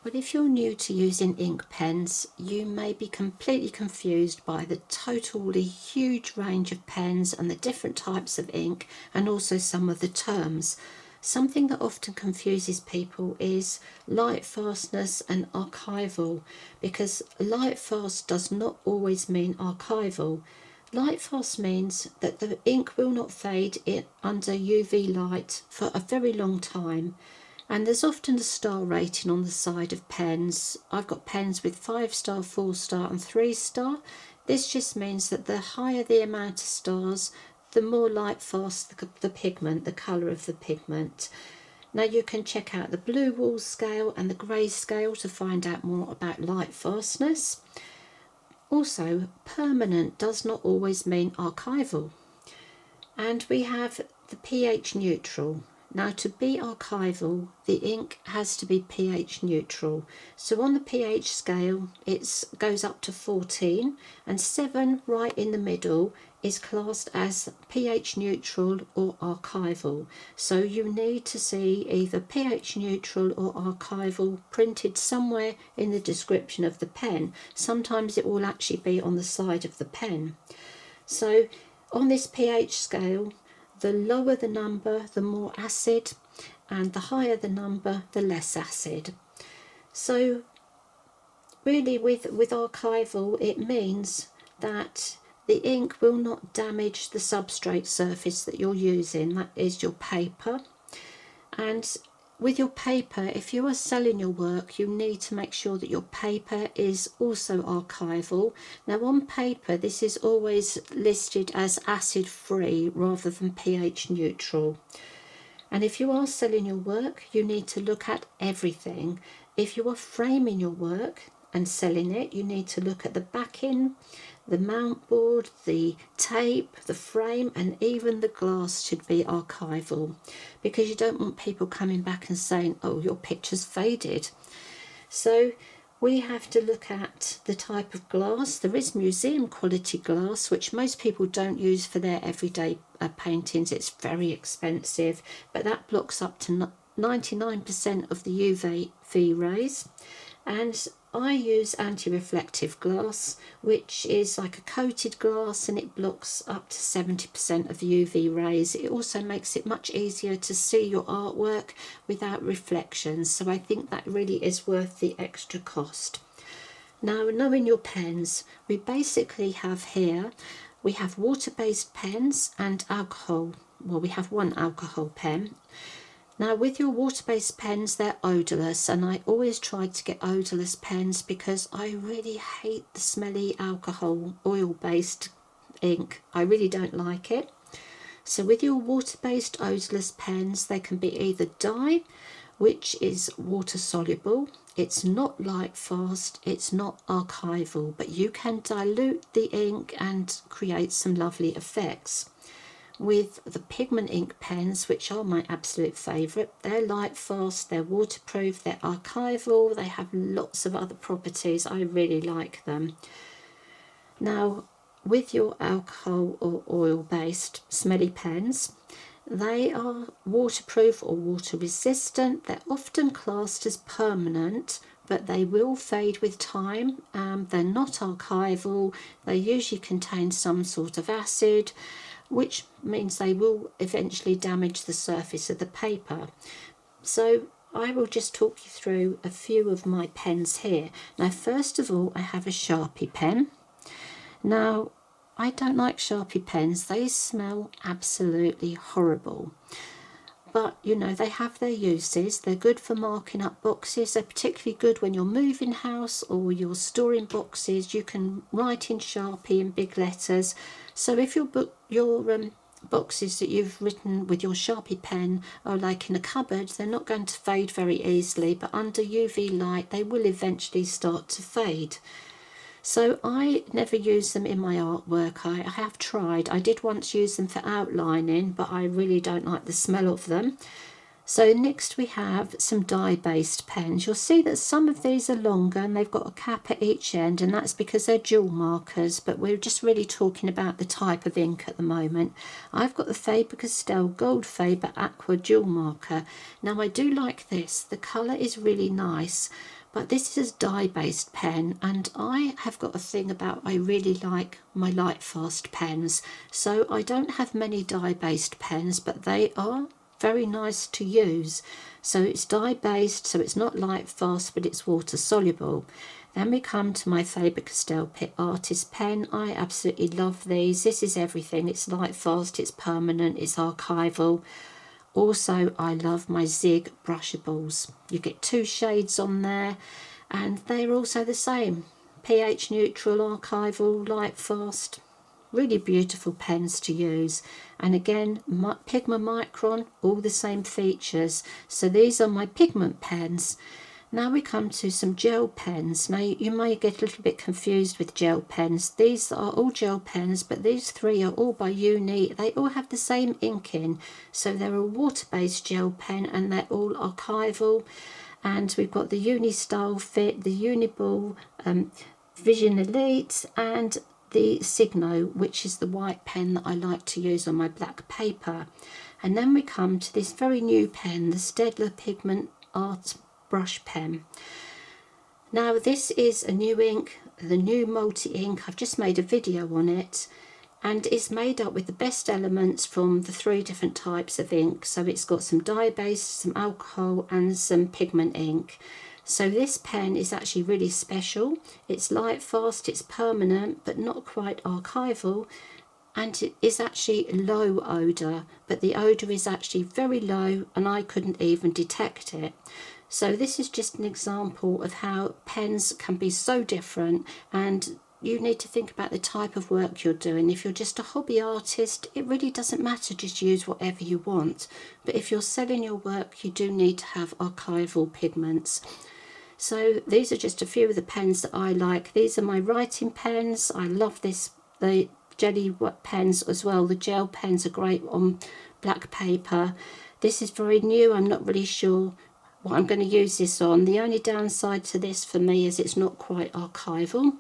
Well, if you're new to using ink pens, you may be completely confused by the totally huge range of pens and the different types of ink, and also some of the terms. Something that often confuses people is lightfastness and archival, because lightfast does not always mean archival. Lightfast means that the ink will not fade under UV light for a very long time. And there's often a star rating on the side of pens. I've got pens with 5-star, 4-star and 3-star. This just means that the higher the amount of stars, the more light fast the pigment, the colour of the pigment. Now you can check out the blue wall scale and the grey scale to find out more about light fastness. Also, permanent does not always mean archival. And we have the pH neutral. Now, to be archival, the ink has to be pH neutral. So on the pH scale, it goes up to 14, and 7 right in the middle is classed as pH neutral or archival. So you need to see either pH neutral or archival printed somewhere in the description of the pen. Sometimes it will actually be on the side of the pen. So on this pH scale, the lower the number, the more acid, and the higher the number, the less acid. So really with archival, it means that the ink will not damage the substrate surface that you're using, that is your paper. And with your paper, if you are selling your work, you need to make sure that your paper is also archival. Now on paper, this is always listed as acid free rather than pH neutral. And if you are selling your work, you need to look at everything. If you are framing your work and selling it, you need to look at the backing, the mount board, the tape, the frame, and even the glass should be archival, because you don't want people coming back and saying, oh, your picture's faded. So we have to look at the type of glass. There is museum quality glass, which most people don't use for their everyday paintings. It's very expensive, but that blocks up to 99% of the UV rays. And I use anti-reflective glass, which is like a coated glass, and it blocks up to 70% of the UV rays. It also makes it much easier to see your artwork without reflections, so I think that really is worth the extra cost. Now, knowing your pens, we basically have here, we have water-based pens and alcohol. Well, we have one alcohol pen. Now with your water-based pens, they're odourless, and I always try to get odourless pens because I really hate the smelly alcohol oil-based ink. I really don't like it. So with your water-based odourless pens, they can be either dye, which is water soluble, it's not light fast, it's not archival, but you can dilute the ink and create some lovely effects. With the Pigment ink pens, which are my absolute favourite, they're light fast, they're waterproof, they're archival, they have lots of other properties. I really like them. Now with your alcohol or oil based smelly pens, they are waterproof or water resistant. They're often classed as permanent, but they will fade with time. They're not archival. They usually contain some sort of acid, which means they will eventually damage the surface of the paper. So I will just talk you through a few of my pens here. Now first of all, I have a Sharpie pen. Now I don't like Sharpie pens, they smell absolutely horrible. But you know, they have their uses. They're good for marking up boxes. They're particularly good when you're moving house or you're storing boxes. You can write in Sharpie in big letters. So if your boxes that you've written with your Sharpie pen are like in a cupboard, they're not going to fade very easily, but under UV light they will eventually start to fade. So I never use them in my artwork. I have tried. I did once use them for outlining, but I really don't like the smell of them. So next we have some dye-based pens. You'll see that some of these are longer and they've got a cap at each end, and that's because they're dual markers, but we're just really talking about the type of ink at the moment. I've got the Faber-Castell Goldfaber Aqua dual marker. Now I do like this. The colour is really nice, but this is a dye-based pen, and I have got a thing about I really like my Lightfast pens. So I don't have many dye-based pens, but they are very nice to use. So it's dye based, so it's not light fast, but it's water soluble. Then we come to my Faber-Castell Pitt Artist pen. I absolutely love these. This is everything. It's light fast, it's permanent, it's archival. Also, I love my Zig Brushables. You get 2 shades on there, and they're also the same. pH neutral, archival, light fast. Really beautiful pens to use. And again, Pigma Micron, all the same features. So these are my pigment pens. Now we come to some gel pens. Now you may get a little bit confused with gel pens. These are all gel pens, but these 3 are all by Uni. They all have the same ink in. So they're a water-based gel pen, and they're all archival. And we've got the Uni Stylefit, the Uni-ball, Vision Elite, and the Signo, which is the white pen that I like to use on my black paper. And then we come to this very new pen, the Staedtler Pigment Art Brush Pen. Now this is a new ink, the new multi-ink. I've just made a video on it, and it's made up with the best elements from the 3 different types of ink. So it's got some dye-based, some alcohol, and some pigment ink. So this pen is actually really special. It's light fast, it's permanent, but not quite archival, and it is actually low odour, but the odour is actually very low and I couldn't even detect it. So this is just an example of how pens can be so different, and you need to think about the type of work you're doing. If you're just a hobby artist, it really doesn't matter, just use whatever you want. But if you're selling your work, you do need to have archival pigments. So these are just a few of the pens that I like. These are my writing pens. I love this, the jelly pens as well. The gel pens are great on black paper. This is very new. I'm not really sure what I'm going to use this on. The only downside to this for me is it's not quite archival.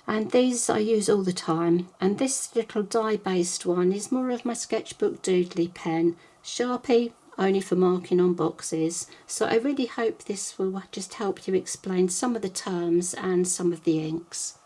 And these I use all the time. And this little dye-based one is more of my sketchbook doodly pen. Sharpie, only for marking on boxes. So I really hope this will just help you explain some of the terms and some of the inks.